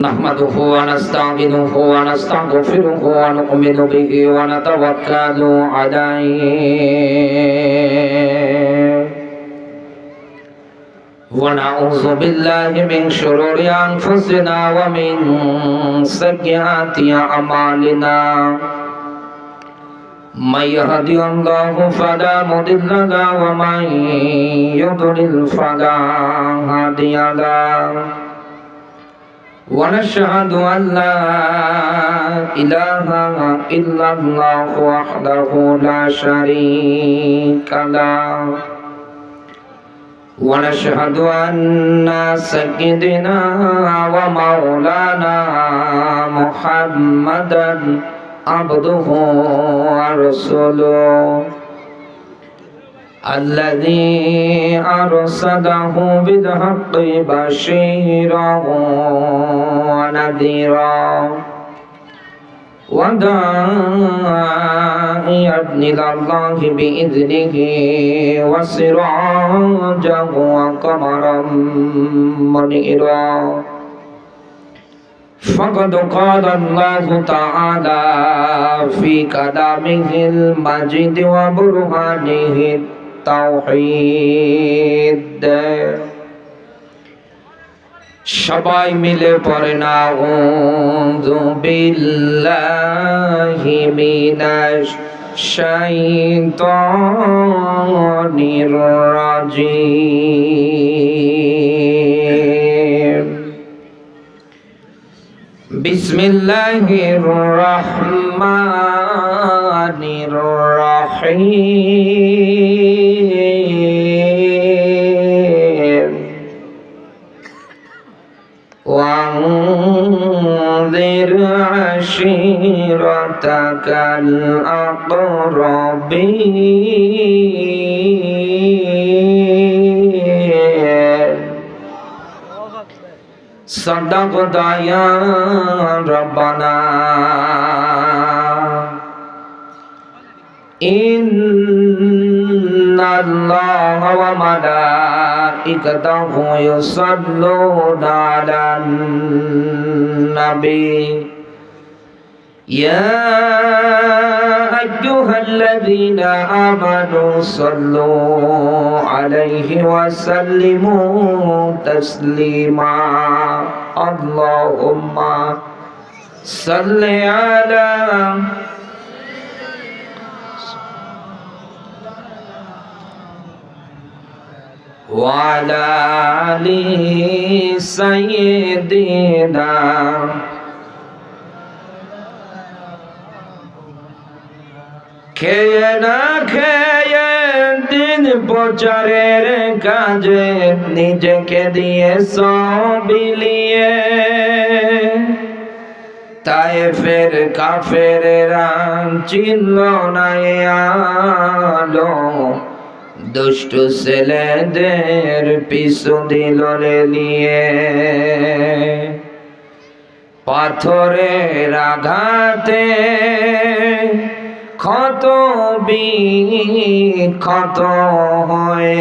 نحمده ونستعينه ونستغفره ونؤمن به ونتوكل عليه ونعوذ بالله من شرور أنفسنا ومن سيئات أعمالنا من يهدي الله فلا مضل له ومن يضلل فلا هادي له ونشهد أن لا إله إلا الله وحده لا شريك له ونشهد أن سيدنا ومولانا محمدا عبده ورسوله الذي أرسله بالحق بشيرا ونذيرا وداعيا إلى الله بإذنه وسراجا وقمرا منيرا فقد قال الله تعالى في كلامه المجيد وبرهانه التوحيد সবাই মিলে পড়েন আউযু বিল্লাহি মিনাশ শাইতানির রাজিম বিসমিল্লাহির রহমানির রহিম وأنذر عشيرتك الأقربين صدقت يا ربنا إن الله وملائكته يصلون على النبي يا أيها الذين آمنوا صلوا عليه وسلموا تسليما اللهم صل على وعلى آل سيدنا খেয়ে না খেয়ে দিন প্রচারের কাজে নিজেকে দিয়ে সবিলিয়ে তায়েফের কাফেরেরা চিনল না আলো দুষ্টু ছেলেদের পিছু দিল নিয়ে পাথরের আঘাতে ক্ষত বিক্ষত হয়ে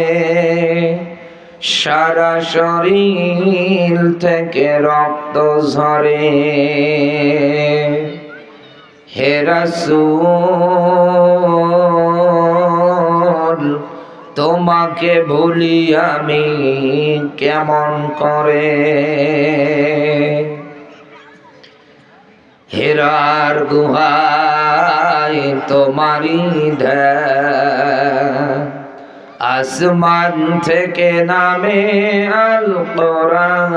সারা শরীর থেকে রক্ত ঝরে হে রাসূল তোমাকে ভুলি আমি কেমন করে হেরার গুহায় তোমারি ধ্যান আসমান থেকে নামে আল কোরআন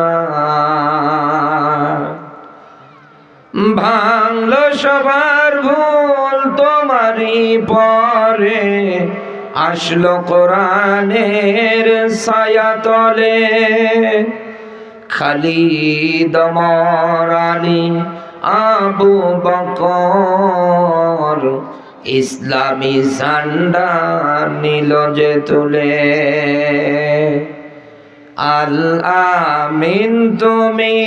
ভাঙলো সবার ভুল তোমারি পরে আসলো কোরআনের ছায়াতলে খালিদ ওমর আলী আবু বকর ইসলামী ঝান্ডা নিল যে তুলে আল আমিন তুমি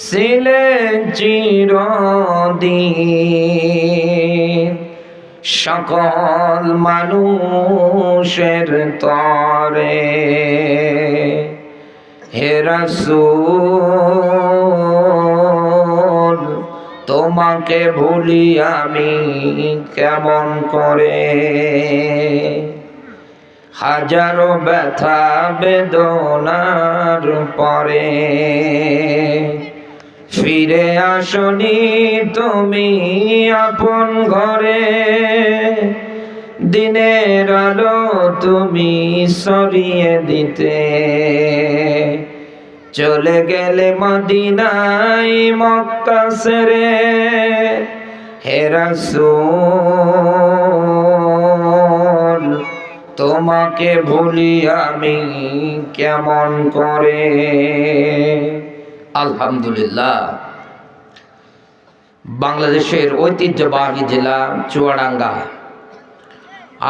ছিলে চিরদিন সকল মানুষের তরে হে রাসূল তোমাকে ভুলি আমি কেমন করে, হাজারো ব্যথা বেদনার পরে ফিরে আসনি তুমি আপন ঘরে, দিনের আলো তুমি সরিয়ে দিতে চলে গেলে মদিনায় মক্কা ছেড়ে। হে রাসূল তোমাকে ভুলি আমি কেমন করে। আলহামদুলিল্লাহ। বাংলাদেশের ঐতিহ্যবাহী জেলা চুয়াডাঙ্গা,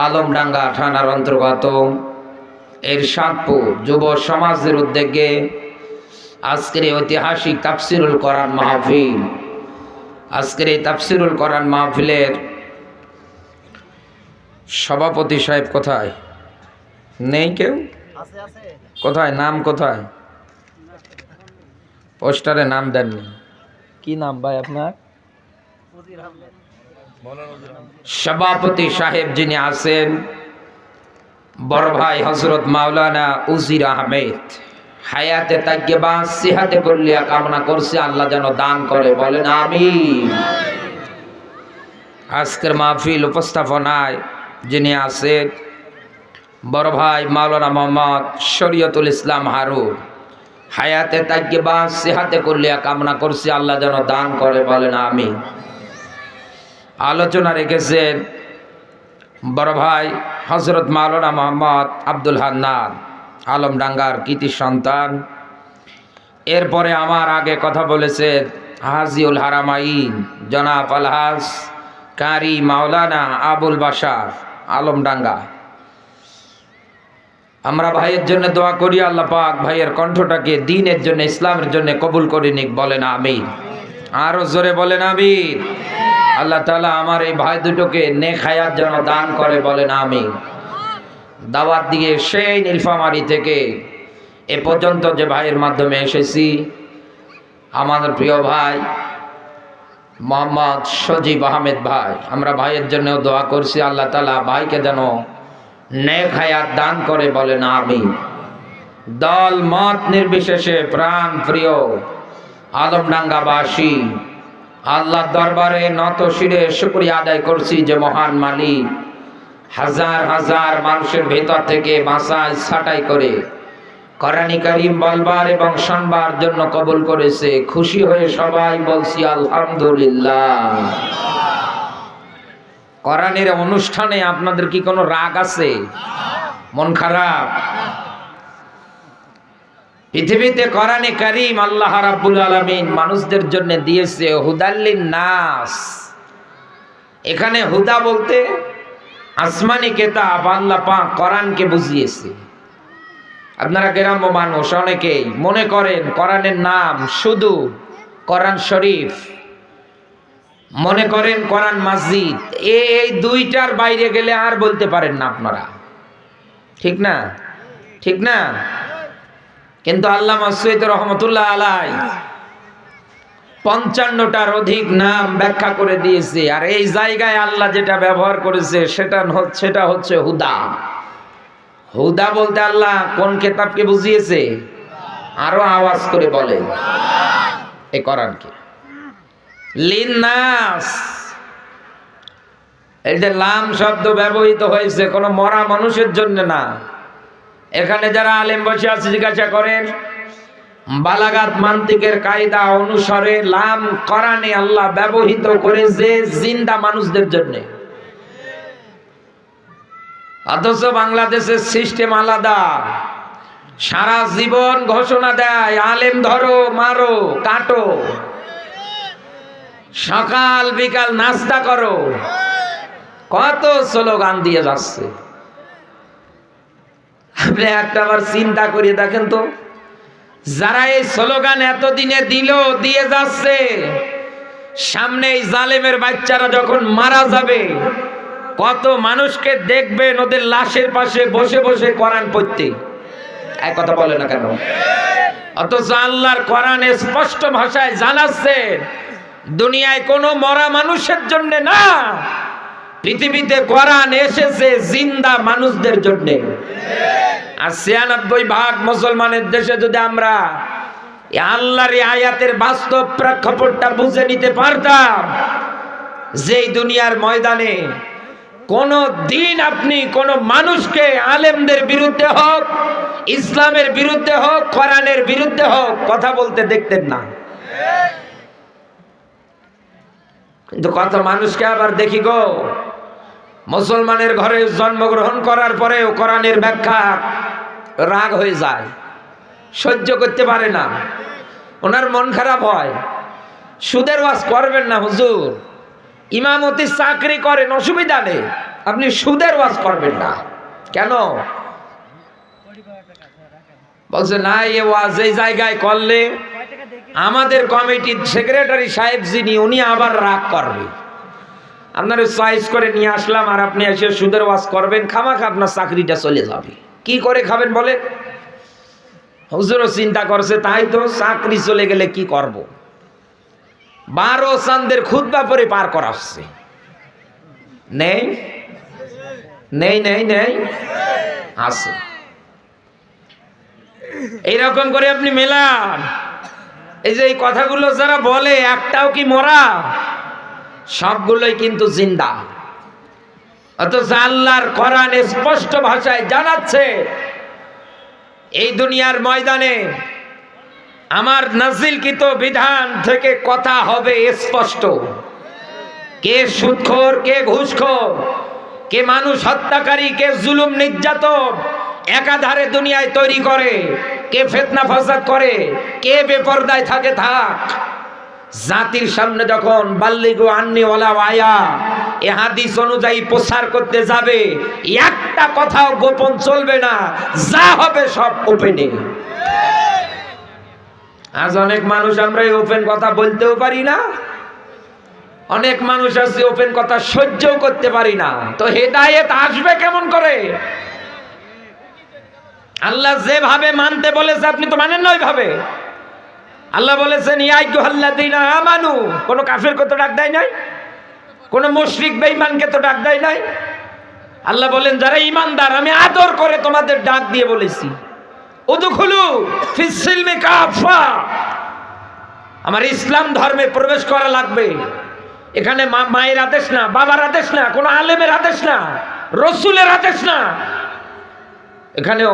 আলমডাঙ্গা থানার অন্তর্গত এরশাদপুর যুব সমাজের উদ্যোগে আজকের এই ঐতিহাসিক তাফসিরুল কোরআন মাহফিল। আজকের এই তাফসিরুল কোরআন মাহফিলের সভাপতি সাহেব কোথায়? নেই কেউ? কোথায়? নাম কোথায়? পোস্টারে নাম দেননি। কি নাম ভাই আপনার? সভাপতি সাহেব যিনি আছেন বড় ভাই হযরত মাওলানা উজির আহমেদ, হায়াতে তাইয়্যিবা সিহাতে কুল্লিয়া কামনা করছি আল্লাহ যেন দান করে, বলেন আমিন। আজকের মাহফিল উপস্থাপনায় যিনি আছেন বড় ভাই মাওলানা মোহাম্মদ শরীয়তুল ইসলাম হারুন, হায়াতে তাইয়্যিবা সিহাতে কুল্লিয়া কামনা করছি আল্লাহ যেন দান করে, বলেন আমিন। আলোচনা রেখেছেন বড় ভাই হযরত মাওলানা মোহাম্মদ আব্দুল হান্নান, আলমডাঙ্গার কৃতি সন্তান। এরপরে আমার আগে কথা বলেছেন হাজিউল হারামাইন জনাব আলহাজ কারি মাওলানা আবুল বাশার, আলমডাঙ্গা। আমরা ভাইয়ের জন্য দোয়া করি, আল্লাহ পাক ভাইয়ের কণ্ঠটাকে দ্বীনের জন্য, ইসলামের জন্য কবুল করে নিক, বলেন আমিন। আরো জোরে বলেন আমিন। আল্লাহ তাআলা আমার এই ভাই দুটোকে নেক হায়াত যেন দান করে, বলেন আমিন। দাওয়াত দিয়ে সেই নীলফামারী থেকে এ পর্যন্ত যে ভাইয়ের মাধ্যমে এসেছি, আমাদের প্রিয় ভাই মোহাম্মদ সজীব আহমেদ ভাই, আমরা ভাইয়ের জন্য দোয়া করছি আল্লাহ তাআলা ভাইকে যেন নেক হায়াত দান করে, বলেন আমিন। দল মত নির্বিশেষে প্রাণ প্রিয় আলমডাঙ্গাবাসী আল্লাহর দরবারে নত শিরে শুকরিয়া আদায় করছি যে মহান মালিক হাজার হাজার মানুষের ভেতর থেকে বাছাই ছাঁটাই করে কোরআন কারীম বলবার এবং শুনবার জন্য কবুল করেছে। খুশি হয়ে সবাই বলছি আলহামদুলিল্লাহ। কোরআনের অনুষ্ঠানে আপনাদের কি কোনো রাগ আছে? মন খারাপ? পৃথিবীতে কোরআনে কারীম আল্লাহ রাব্বুল আলামিন মানুষদের জন্য দিয়েছে হুদাল্লিন নাস। এখানে হুদা বলতে আসমানি কিতাব আল্লাহ পাক কোরআনকে বুঝিয়েছে। আপনারা গ্রাম্য মানুষ অনেকেই মনে করেন কোরআনের নাম শুধু কোরআন শরীফ, মনে করেন কোরআন মাজিদ, এই দুইটার বাইরে গেলে আর বলতে পারেন না আপনারা, ঠিক না? ঠিক না? কিন্তু আল্লামা সৈয়দ রহমতুল্লাহ আলাই 55টার অধিক নাম ব্যাখ্যা করে দিয়েছে। আর এই জায়গায় আল্লাহ যেটা ব্যবহার করেছে সেটা হচ্ছে হুদা। হুদা বলতে আল্লাহ কোন কিতাবকে বুঝিয়েছে? আরো আওয়াজ করে বলে এই কোরআনকে। লিন্নাস, এই যে লাম শব্দ ব্যবহৃত হয়েছে কোনো মরা মানুষের জন্য না। এখানে যারা আলেম বসে আছে জিজ্ঞাসা করেন, বালাগাত মান্তিকের কায়দা অনুসারে লাম কোরআনে আল্লাহ ব্যবহৃত করেছে জিন্দা মানুষদের জন্য। অথচ বাংলাদেশের সিস্টেম আলাদা। সারা জীবন ঘোষণা দেয় আলেম ধরো মারো কাটো, সকাল বিকাল নাস্তা করো, কত স্লোগান দিয়ে যাচ্ছে। আপনি একটাবার চিন্তা করে দেখেন তো, যারা এই স্লোগান এতদিনে দিয়ে যাচ্ছে, সামনে এই জালেমের বাচ্চারা যখন মারা যাবে কত মানুষকে দেখবেন ওদের লাশের পাশে বসে বসে কোরআন পড়তে। এক কথা বলে না কেন? অথচ আল্লাহর কোরআনে স্পষ্ট ভাষায় জানাচ্ছে দুনিয়ায় কোনো মরা মানুষের জন্য না, পৃথিবীতে কোরআন এসেছে জিন্দা মানুষদের জন্য। আর ৯৬% মুসলমানের দেশে যদি আমরা আল্লাহর এই আয়াতের বাস্তব প্রেক্ষাপটটা বুঝে নিতে পারতাম, যেই দুনিয়ার ময়দানে কোন দিন আপনি কোন মানুষকে আলেমদের বিরুদ্ধে হোক, ইসলামের বিরুদ্ধে হোক, কোরআনের বিরুদ্ধে হোক কথা বলতে দেখতেন না। কিন্তু কত মানুষকে আবার দেখি গো, মুসলমানের ঘরে জন্মগ্রহণ করার পরেও কোরআনের ব্যাখ্যা রাগ হয়ে যায়, সহ্য করতে পারে না, ওনার মন খারাপ হয়। সুদের ওয়াজ করবেন না হুজুর, ইমামতি চাকরি করেন অসুবিধা নেই, আপনি সুদের ওয়াজ করবেন না কেন? বলছে না, এই ওয়াজ এই জায়গায় করলে আমাদের কমিটির সেক্রেটারি সাহেব যিনি উনি আবার রাগ করবে। আপনারা চয়েস করে নিয়ে আসলাম আর আপনি এসে সুদের ওয়াজ করবেন, খামাখা আপনার চাকরিটা চলে যাবে। কি করে খাবেন বলেন? হুজুরও চিন্তা করছে তাই তো, চাকরি চলে গেলে কি করব? 12 চাঁদের খুতবা পরে পার করাচ্ছে। নেই নেই নেই নেই আছে। এইরকম করে আপনি মেলান, এই যে এই কথাগুলো যারা বলে একটাও কি মরা? সবগুলোই কিন্তু জিন্দা। অথচ আল্লাহর কোরআন স্পষ্ট ভাষায় জানাচ্ছে এই দুনিয়ার ময়দানে আমার নাজিলকৃত বিধান থেকে কথা হবে স্পষ্ট। কে সুদখোর, কে ঘুষখোর, কে মানুষ হত্যাকারী, কে জুলুম নির্যাতন একাধারে দুনিয়ায় তৈরি করে, কে ফিতনা ফাসাদ করে, কে বেপরদায় থাকে থাক। জাতির সামনে যখন বাল্লিগু আন্নি ওয়ালা আয়া এ হাদিস অনুযায়ী প্রচার করতে যাবে, একটা কথাও গোপন চলবে না, যা হবে সব ওপেনে। আজ অনেক মানুষ আমরা এই ওপেন কথা বলতেও পারি না, অনেক মানুষ আছে ওপেন কথা সহ্যও করতে পারি না। তো হেদায়েত আসবে কেমন করে? আল্লাহ যেভাবে মানতে বলেছে আপনি তো মানেন না ওইভাবে। আল্লাহ বলেছেন ইয়া আইয়ুহাল্লাযীনা আমানু, কোন কাফেরকে তো ডাক দেয় নাই, কোন মুশরিক বেঈমানকে তো ডাক দেয় নাই। আল্লাহ বলেন যারা ঈমানদার আমি আদর করে তোমাদের ডাক দিয়ে বলেছি উদখুলু ফিস সিলমি কাফা, আমার ইসলাম ধর্মে প্রবেশ করা লাগবে। এখানে মায়ের আদেশ না, বাবার আদেশ না, কোন আলেমের আদেশ না, রসুলের আদেশ না, এখানেও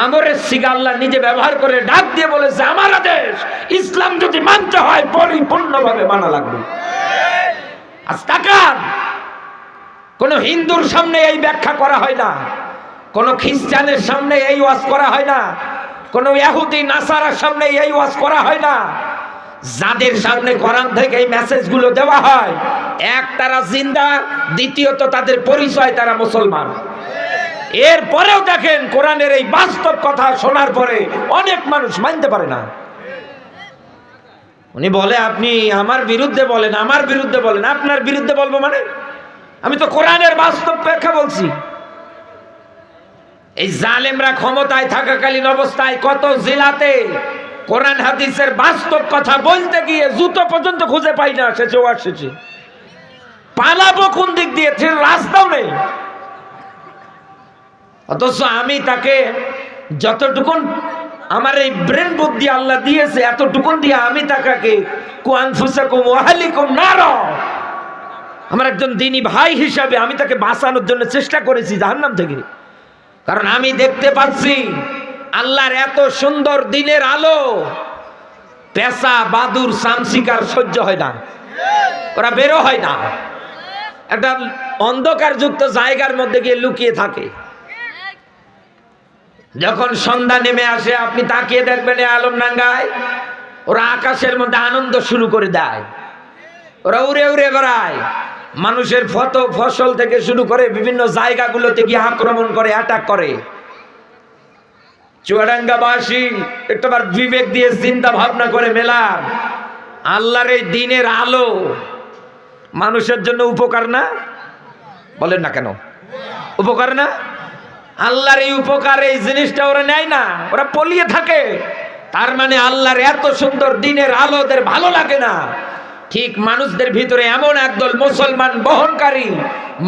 আমরের সিগা আল্লাহ নিজে ব্যবহার করে ডাক দিয়ে বলেছে আমার আদেশ। ইসলাম যদি মানতে হয় পরিপূর্ণভাবে মানা লাগবে। আজ তাকান, কোন হিন্দুর সামনে এই ব্যাখ্যা করা হয় না, কোন খ্রিস্টানের সামনে এই ওয়াজ করা হয় না, কোন ইহুদি নাসারার সামনে এই ওয়াজ করা হয় না। যাদের সামনে কোরআন থেকে এই মেসেজগুলো দেওয়া হয়, এক তারা জিন্দা, দ্বিতীয়ত তাদের পরিচয় তারা মুসলমান। এরপরেও দেখেন কোরআনের এই বাস্তব কথা শোনার পরে অনেক মানুষ মানতে পারে না। উনি বলে আপনি আমার বিরুদ্ধে বলেন, আমার বিরুদ্ধে বলেন, আপনার বিরুদ্ধে বলবো মানে? আমি তো কোরআনের বাস্তব ব্যাখ্যা বলছি। এই জালেমরা ক্ষমতায় থাকাকালীন অবস্থায় কত জেলাতে কোরআন হাদিসের বাস্তব কথা বলতে গিয়ে জুতো পর্যন্ত খুঁজে পাই না, সেচেও আসছে। পালাবো কোন দিক দিয়ে, রাস্তাও নেই। অথচ আমি তাকে যতটুকুন আমার এই ব্রেন বুদ্ধি আল্লাহ দিয়েছে এতটুকুন দিয়ে আমি তাকে কুআনফুসাকুম ওয়া আহলিকুম নার, আমার একজন দ্বীনী ভাই হিসাবে আমি তাকে বাঁচানোর জন্য চেষ্টা করেছি জাহান্নাম থেকে। কারণ আমি দেখতে পাচ্ছি আল্লাহর এত সুন্দর দিনের আলো পেশা বাদুর সামসিকার সহ্য হয় না, ওরা বেরো হয় না, একটা অন্ধকার যুক্ত জায়গার মধ্যে গিয়ে লুকিয়ে থাকে। যখন সন্ধ্যা নেমে আসে আপনি তাকিয়ে দেখবেন আলমডাঙ্গায় ওরা আকাশের মধ্যে আনন্দ শুরু করে দেয়, ওরা উড়ে উড়ে বেড়ায়, মানুষের ফসল থেকে শুরু করে বিভিন্ন জায়গাগুলোতে গিয়ে আক্রমণ করে, অ্যাটাক করে। চুয়াডাঙ্গাবাসী একটাবার বিবেক দিয়ে চিন্তা ভাবনা করে মেলান, আল্লাহর এই দিনের আলো মানুষের জন্য উপকার না? বলেন না কেন উপকার না? আল্লাহর এই উপকার এই জিনিসটা ওরা নেয় না, ওরা পলিয়ে থাকে। তার মানে আল্লাহর এত সুন্দর দিনের আলো ওদের ভালো লাগে না। ঠিক মানুষদের ভিতরে এমন একদল মুসলমান বহনকারী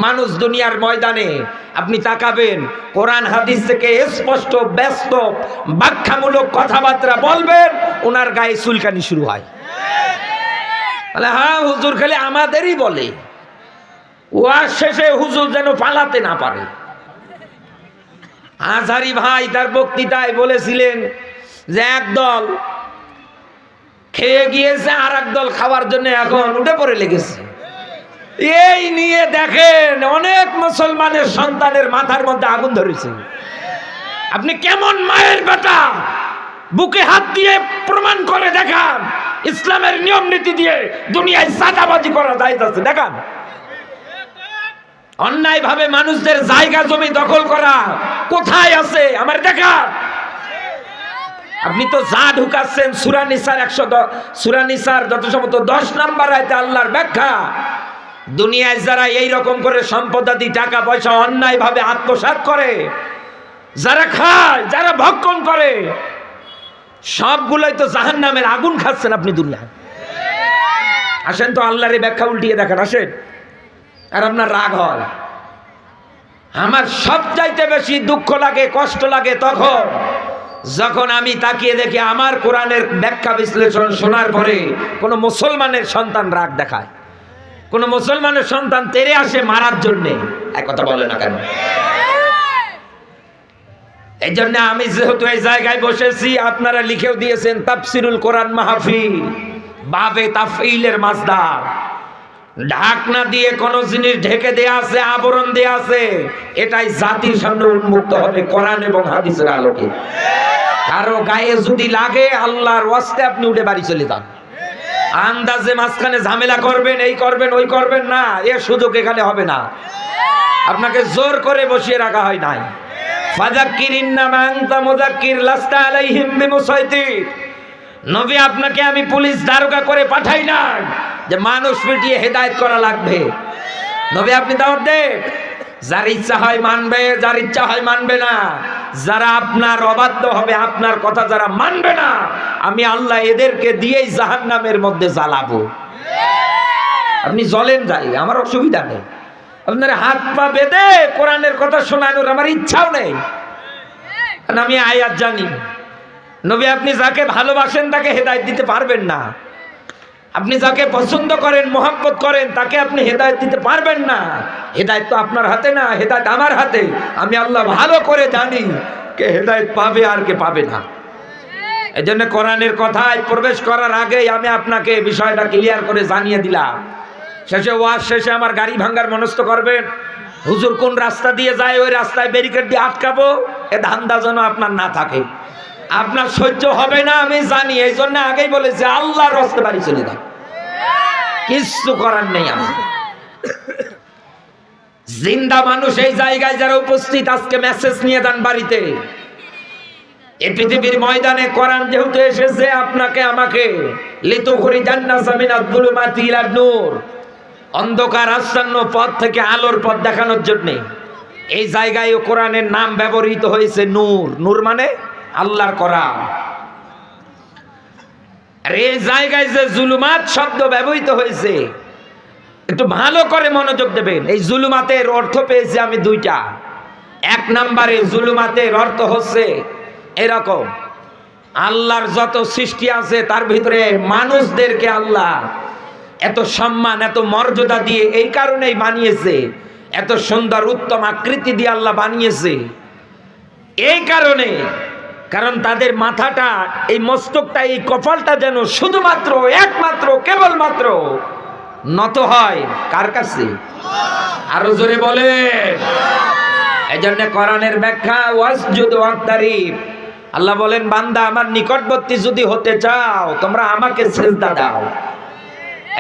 মানুষ দুনিয়ার ময়দানে আপনি তাকাবেন, কোরআন হাদিস থেকে স্পষ্ট ব্যস্ত ব্যাখ্যামূলক কথাবার্তা বলবেন, ওনার গায়ে চুলকানি শুরু হয়। বলে হ্যাঁ হুজুর খালি আমাদেরই বলে, ওয়াজ শেষে হুজুর যেন পালাতে না পারে। আজহারি ভাই তার বক্তৃতায় বলেছিলেন যে একদল খেয়ে গিয়েছে আর একদল খাওয়ার জন্য এখন উঠে পড়ে লেগেছে। এই নিয়ে দেখেন অনেক মুসলমানের সন্তানের মাথার মধ্যে আগুন ধরেছে। আপনি কেমন মায়ের বেটা, বুকে হাত দিয়ে প্রমাণ করে দেখান ইসলামের নিয়ম নীতি দিয়ে দুনিয়ায় সাদাবাজি করা যাইতেছে। দেখান অন্যায় ভাবে মানুষদের জায়গা জমি দখল করা কোথায় আছে আমার দেখান। আপনি তো যা ঢুকাচ্ছেন সূরা নিসার 110 সূরা নিসার যত সম্ভবত 10 নম্বর আয়াতে আল্লাহর ব্যাখ্যা, দুনিয়ায় যারা এই রকম করে সম্পদাদি টাকা পয়সা অন্যায় ভাবে আত্মসাৎ করে, যারা খায়, যারা ভক্ষণ করে, সবগুলোই তো জাহান্নামের আগুন খাচ্ছেন আপনি দুনিয়ায়। আসেন তো আল্লাহর এই ব্যাখ্যা উল্টিয়ে দেখেন, আসেন। আর আপনার রাগ হয়। আমার সবচাইতে বেশি দুঃখ লাগে, কষ্ট লাগে তখন যখন আমি তাকিয়ে দেখি আমার কোরআনের ব্যাখ্যা বিশ্লেষণ শোনার পরে কোনো মুসলমানের সন্তান রাগ দেখায়, কোনো মুসলমানের সন্তান তেরে আসে মারার জন্যে। এক কথা বলে না কেন? এই জন্য আমি যেহেতু এই জায়গায় বসেছি, আপনারা লিখেও দিয়েছেন তাফসিরুল কোরআন মাহফিল, বাবে তাফঈলের মাসদার। ঢাকনা দিয়ে কোন জিনিস ঢেকে দেয়া আছে, আবরণ দেয়া আছে, এটাই জাতির সামনে উন্মুক্ত হবে কোরআন এবং হাদিসের আলোকে। কারো গায়ে যদি লাগে আল্লাহর ওয়াস্তে আপনি উঠে বাড়ি চলে যান। আন্দাজে মাঝখানে ঝামেলা করবেন, এই করবেন ওই করবেন না, এর সুযোগ এখানে হবে না। আপনাকে জোর করে বসিয়ে রাখা হয় নাই। ফাযাক্কির ইন্নামা আনতা মুযাক্কির লাস্তা আলাইহিম বিমুসাইতির। নবী আপনাকে আমি পুলিশ দারোগা করে পাঠাই না যে মানুষ পিটিয়ে হেদায়েত করা লাগবে। নবী আপনি দাওয়াত দেন, যার ইচ্ছা হয় মানবে, যার ইচ্ছা হয় মানবে না। যারা আপনার অবাধ্য হবে, আপনার কথা যারা মানবে না, আমি আল্লাহ এদেরকে দিয়েই জাহান্নামের মধ্যে জ্বালাবো। আপনি জ্বলেন যাই, আমার অসুবিধা নেই। আপনার হাত পা বেঁধে কোরআনের কথা শোনানোর আমার ইচ্ছাও নেই, কারণ আমি আয়াত জানি। নবী আপনি যাকে ভালোবাসেন তাকে হেদায়েত দিতে পারবেন না। আপনি যাকে পছন্দ করেন, মহব্বত করেন, তাকে আপনি হেদায়েত দিতে পারবেন না। হেদায়েত তো আপনার হাতে না, হেদায়েত আমার হাতে। আমি আল্লাহ ভালো করে জানি কে হেদায়েত পাবে আর কে পাবে না। এই জন্য কোরআনের কথায় প্রবেশ করার আগেই আমি আপনাকে বিষয়টা ক্লিয়ার করে জানিয়ে দিলাম। শেষে ওয়াজ শেষে আমার গাড়ি ভাঙ্গার মনস্থ করবেন, হুজুর কোন রাস্তা দিয়ে যায় ওই রাস্তায় ব্যারিকেড দিয়ে আটকাবো, এ ধান্দা যেন আপনার না থাকে। আপনার সহ্য হবে না আমি জানি, এই জন্য আগেই বলেছি আল্লাহর রাস্তে বাড়ি চলে যান, কিচ্ছু করার নেই। আমার জিন্দা মানুষ এই জায়গায় যারা উপস্থিত, আজকে মেসেজ নিয়ে যান বাড়িতে। এই পৃথিবীর ময়দানে কোরআন যেহেতু এসেছে আপনাকে আমাকে লিতুখরিজান্নাস মিনাজ যুলুমাতি ইলান নূর, অন্ধকার আচ্ছন্ন পথ থেকে আলোর পথ দেখানোর জন্য এই জায়গায় কোরআনের নাম ব্যবহৃত হয়েছে নূর। নূর মানে আল্লাহর কোরআন। আর এই জায়গায় যে জুলুমাত শব্দ ব্যবহৃত হয়েছে, একটু ভালো করে মনোযোগ দেবেন। এই জুলুমাতের অর্থ পেয়েছি আমি দুইটা। এক নম্বরে জুলুমাতের অর্থ হচ্ছে এরকম, আল্লাহর যত সৃষ্টি আছে তার ভিতরে মানুষদেরকে আল্লাহ এত সম্মান, এত মর্যাদা দিয়ে এই কারণেই বানিয়েছে, এত সুন্দর উত্তম আকৃতি দিয়ে আল্লাহ বানিয়েছে এই কারণে, কারণ তাদের মাথাটা, এই মস্তকটা, এই কপালটা যেন শুধুমাত্র একমাত্র কেবলমাত্র নত হয় কার কাছে? আরো জোরে বলে। এই জন্য কোরআনের ব্যাখ্যা ওয়াসজুদু ওয়াক্তারিব। আল্লাহ বলেন বান্দা আমার নিকটবর্তী যদি হতে চাও তোমরা আমাকে সিজদা দাও।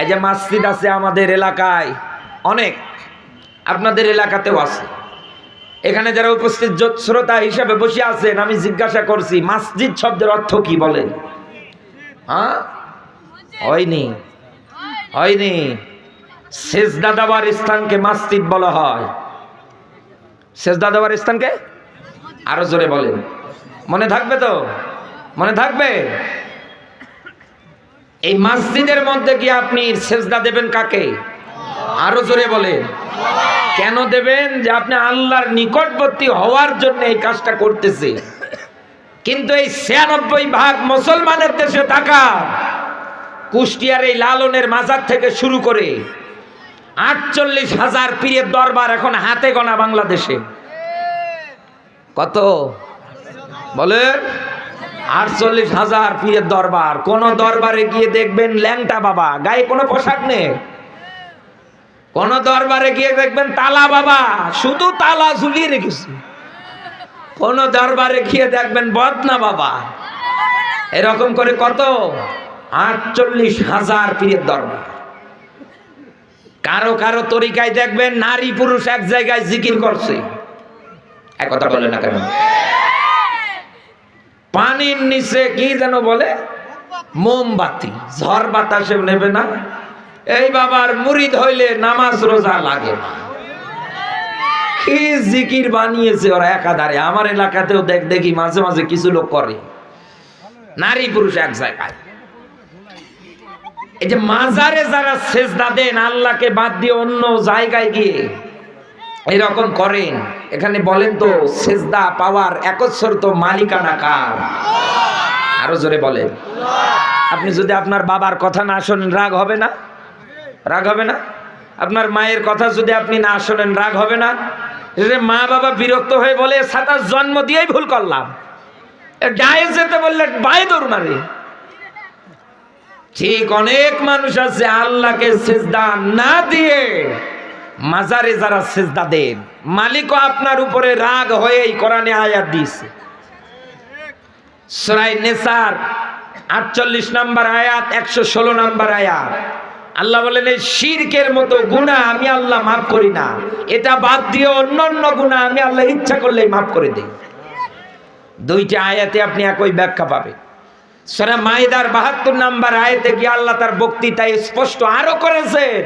এই যে মসজিদ আছে আমাদের এলাকায় অনেক, আপনাদের এলাকাতেও আছে। এখানে যারা উপস্থিত শ্রোতা হিসেবে বসে আছেন, আমি জিজ্ঞাসা করছি মসজিদ শব্দের অর্থ কি বলেন? হ্যাঁ, হয়নি হয়নি। সিজদা দেওয়ার স্থানকে মসজিদ বলা হয়। সিজদা দেওয়ার স্থানকে আরো জোরে বলেন, মনে থাকবে তো? মনে থাকবে? এই মসজিদের মধ্যে কি আপনি সেজদা দেবেন কাকে? আরো জোরে বলেন। কেন দেবেন? যে আপনি আল্লাহর নিকটবর্তী হওয়ার জন্য এই কাজটা করতেছে। কিন্তু এই ৯৬% মুসলমানের দেশে থাকা কুষ্টিয়ার এই লালনের মাজার থেকে শুরু করে ৪৮,০০০ পীরের দরবার এখন হাতে গোনা বাংলাদেশে। কত বলেন? ৪৮,০০০ পীরের দরবার। কোন দরবারে গিয়ে দেখবেন ল্যাংটা বাবা, গায়ে কোনো পোশাক নেই। কোন দরবারে গিয়ে দেখবেন তালা বাবা, শুধু তালা ঝুলিয়ে রেখেছে। কোন দরবারে গিয়ে দেখবেন বদনা বাবা। এরকম করে কত ৪৮,০০০ পীরের দরবার। কারো কারো তরিকায় দেখবেন নারী পুরুষ এক জায়গায় জিকির করছে। এক কথা বলে না কেন? পানির নিচে কি যেন বলে, মোমবাতি, ঝড় বাতাসে নেবে না। এই বাবার মুরিদ হইলে নামাজ রোজা লাগে না। কি জিকির বানিয়েছে ওরা একাধারে। আমার এলাকাতেও দেখি মাঝে মাঝে কিছু লোক করে, নারী পুরুষ এক জায়গায়। এই যে মাজারে যারা সেজদা দেন আল্লাহকে বাদ দিয়ে অন্য জায়গায় গিয়ে এরকম করেন, এখানে বলেন তো সেজদা পাওয়ার একচ্ছত্র মালিকানা কার? আরো জোরে বলেন। আপনি যদি আপনার বাবার কথা না শোনেন রাগ হবে না? রাগ হবে না? আপনার মায়ের কথা যদি আপনি না শোনেন রাগ হবে না? মা বাবা বিরক্ত হয়ে বলে সাতার জন্ম দিয়েই ভুল করলাম, গায়ে যেতে বললে বায়ে দৌড় মারে। ঠিক অনেক মানুষ আছে আল্লাহকে সেজদা না দিয়ে মাজারে যারা সেজদা দেন, মালিকও আপনার উপরে রাগ হয়েই কোরআনে আয়াত দিয়েছে। সূরা নিসার ৪৮ নম্বর আয়াত, ১১৬ নম্বর আয়াত। আল্লাহ বলেন এই শিরকের মতো গুনাহ আমি আল্লাহ মাফ করি না, এটা বাদ দিয়ে অন্যান্য গুনাহ আমি আল্লাহ ইচ্ছা করলেই মাফ করে দেই। দুইটা আয়াতে আপনি একই ব্যাখ্যা পাবেন। সূরা মাইদার ৭২ নম্বর আয়াতে কি আল্লাহ তার বক্তৃতায় স্পষ্ট আরো করেছেন,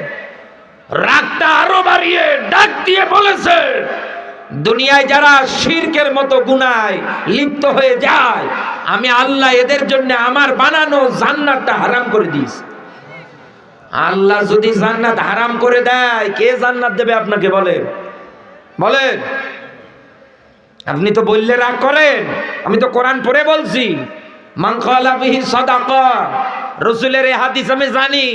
রাগটা আরো বাড়িয়ে ডাক দিয়ে বলেছে, দুনিয়ায় যারা শিরকের মতো গুনায় লিপ্ত হয়ে যায় আমি আল্লাহ এদের জন্য আমার বানানো জান্নাতটা হারাম করে দিয়েছি। আল্লাহ যদি জান্নাত হারাম করে দেয়, কে জান্নাত দেবে আপনাকে? বলেন বলেন। আপনি তো বললে রাগ করেন, আমি তো কোরআন পড়ে বলছি। মান ক্বালা বিহি সাদাকা, রাসূলের এই হাদিস আমি জানি।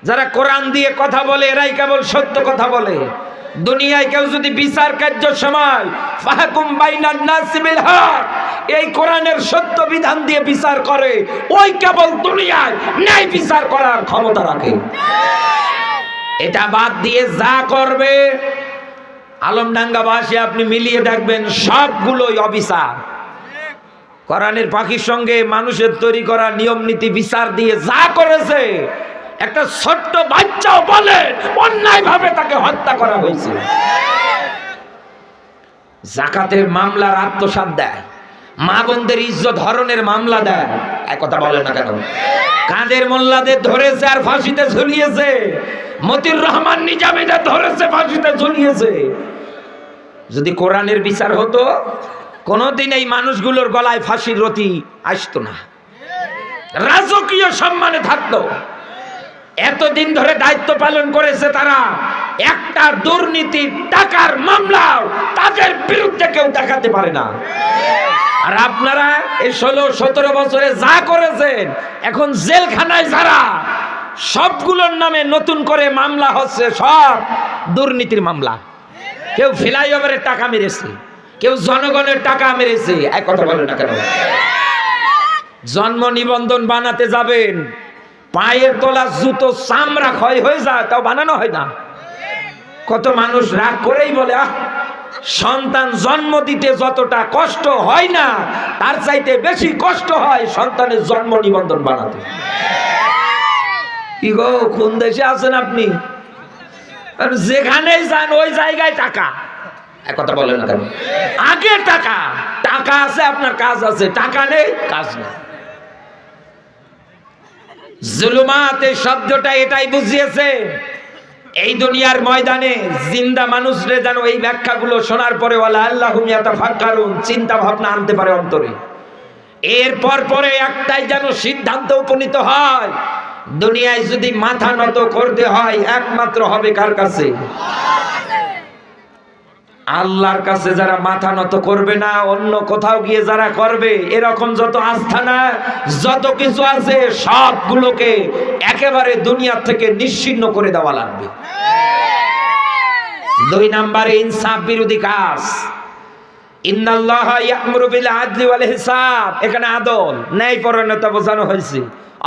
যারা কোরআন দিয়ে কথা বলে এরাই কেবল সত্য কথা বলে। দুনিয়ায় কেউ যদি বিচার কার্য সময় ফাহকুম বাইনান নাস বিল হক, এই কোরআনের সত্য বিধান দিয়ে বিচার করে, ওই কেবল দুনিয়ায় ন্যায় বিচার করার ক্ষমতা রাখে। এটা বাদ দিয়ে যা করবে আলমডাঙ্গাবাসী আপনি মিলিয়ে দেখবেন সবগুলোই অবিচার। কোরআনের পাখির সঙ্গে মানুষের তৈরি করা নিয়ম নীতি বিচার দিয়ে যা করেছে, একটা ছোট্ট বাচ্চাও বলে অন্যায় ভাবে তাকে হত্যা করা হয়েছে। যাকাতের মামলার আত্মসাৎ দেয়, মা বোনদের ইজ্জত হরণের মামলা দেয়। এক কথা বলে না কেন? কাদের মোল্লাদের ধরেছে আর ফাঁসিতে ঝুলিয়েছে, মতিউর রহমান নিজামীদের ধরেছে ফাঁসিতে ঝুলিয়েছে। যদি কোরআনের বিচার হতো কোনদিন এই মানুষগুলোর গলায় ফাঁসির রতি আসতো না, রাজকীয় সম্মানে থাকতো। এতদিন ধরে দায়িত্ব পালন করেছে তারা, একটা দুর্নীতির টাকার মামলাও তাদের বিরুদ্ধে কেউ দেখাতে পারে না। আর আপনারা এই ১৬-১৭ বছরে যা করেছেন, এখন জেলখানায় যারা, সবগুলোর নামে নতুন করে মামলা হচ্ছে, সব দুর্নীতির মামলা। কেউ ফ্লাইওভারের টাকা মেরেছে, কেউ জনগণের টাকা মেরেছে। এক কথা বলে না কেন? জন্ম নিবন্ধন বানাতে যাবেন, পায়ের তলা জুতো চামড়া ক্ষয় হয়ে যায়, তাও বানানো হয় না। কত মানুষ রাগ করেই বলে, আহ, সন্তান জন্ম দিতে যতটা কষ্ট হয় না তার চাইতে বেশি কষ্ট হয় সন্তানের জন্ম নিবন্ধন বানাতে। কি গো, কোন দেশে আছেন আপনি? যেখানেই যান ওই জায়গায় টাকা। এক কথা বলে না কেন? আগে টাকা, টাকা আছে আপনার কাজ আছে, টাকা নেই কাজ নেই। জুলুমাত এই শব্দটা এটাই বুঝিয়েছে। এই দুনিয়ার ময়দানে জিন্দা মানুষরে যেন এই ব্যাখ্যাগুলো শোনার পরে ওয়ালা আল্লাহুম ইয়াতাফাক্কারুন, চিন্তা ভাবনা আনতে পারে অন্তরে। এরপর পরে একটাই যেন সিদ্ধান্ত উপনীত হয়, দুনিয়ায় যদি মাথা নত করতে হয় একমাত্র হবে কার কাছে? আল্লাহর কাছে। যারা মাথা নত করবে না, অন্য কোথাও গিয়ে যারা করবে, এরকম যত আস্থানা যত কিছু আছে সবগুলোকে একেবারে দুনিয়া থেকে নিশ্চিহ্ন করে দেওয়া লাগবে। 2 নম্বরে ইনসাফ বিরোধী কাজ। ইন্নাল্লাহা ইয়া'মুরু বিল আদলি ওয়াল হিসাব, এখানে আদল ন্যায়পরায়ণতা বোঝানো হয়েছে।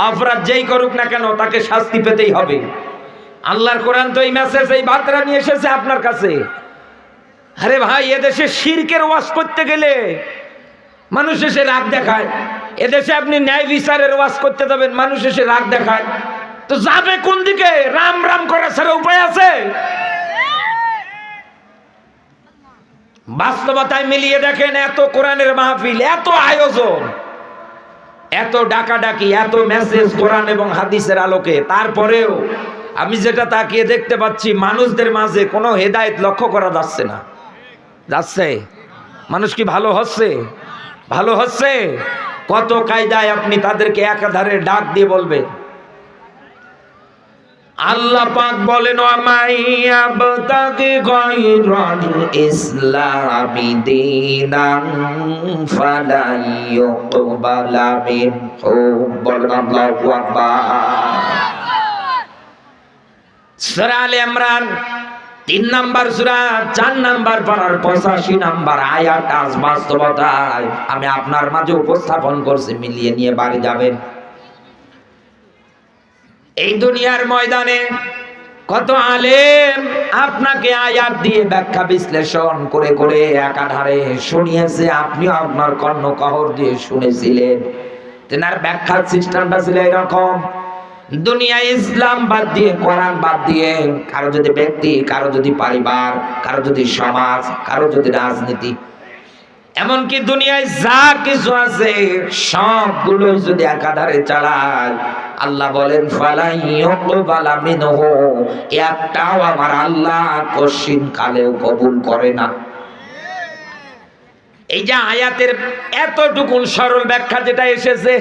অপরাধ যেই করুক না কেন তাকে শাস্তি পেতেই হবে। আল্লাহর কোরআন তো এই মেসেজ, এই বার্তা নিয়ে এসেছে আপনার কাছে। আরে ভাই, এদেশে শিরকের ওয়াজ করতে গেলে মানুষ এসে রাগ দেখায়। এদেশে আপনি ন্যায় বিচারের ওয়াজ করতে যাবেন, মানুষ এসে রাগ দেখায়। তো যাবে কোন দিকে? রাম রাম করা ছাড়া উপায় আছে? বাস্তবতায় মিলিয়ে দেখেন, এত কোরআনের মাহফিল, এত আয়োজন, এত ডাকাডাকি, এত মেসেজ কোরআন এবং হাদিসের আলোকে, তারপরেও আমি যেটা তাকিয়ে দেখতে পাচ্ছি, মানুষদের মাঝে কোনো হেদায়েত লক্ষ্য করা যাচ্ছে না। যাচ্ছে? মানুষ কি ভালো হচ্ছে? ভালো হচ্ছে? কত কায়দায় আপনি তাদেরকে একাধারে ডাক দিয়ে বলবেন। আল্লাহ পাক বলেন, ওয়ামাইয়াবতাগি গায়রাল ইসলামি দীনান ফালা ইউকবালা মিনহু। বলেন আল্লাহু আকবার। সূরা আলে ইমরান 3 নাম্বার সূরা 4 নাম্বার পারার 85 নাম্বার আয়াত আজ বাস্তবতায় আমি আপনার মাঝে উপস্থাপন করছি, মিলিয়ে নিয়ে বাড়ি যাবেন। এই দুনিয়ার ময়দানে কত আলেম আপনাকে আয়াত দিয়ে ব্যাখ্যা বিশ্লেষণ করে করে একাধারে শুনিয়েছে, আপনিও আপনার কর্ণকহর দিয়ে শুনেছিলেন। তেনার ব্যাখ্যার সিস্টেমটা ছিল এরকম: দুনিয়ায় ইসলাম বাদ দিয়ে, কোরআন বাদ দিয়ে, কারো যদি ব্যক্তি, কারো যদি পরিবার, কারো যদি সমাজ, কারো যদি রাজনীতি, এমনকি দুনিয়ায় যা কিছু আছে সবগুলো যদি একাধারে চালায়, আল্লাহ বলেন ফালা ইউকবালা মিনহু, একটাও আমার আল্লাহ কশিন কালেও কবুল করে না। এই যে আয়াতের এতটুকুন সরল ব্যাখ্যা যেটা এসেছে,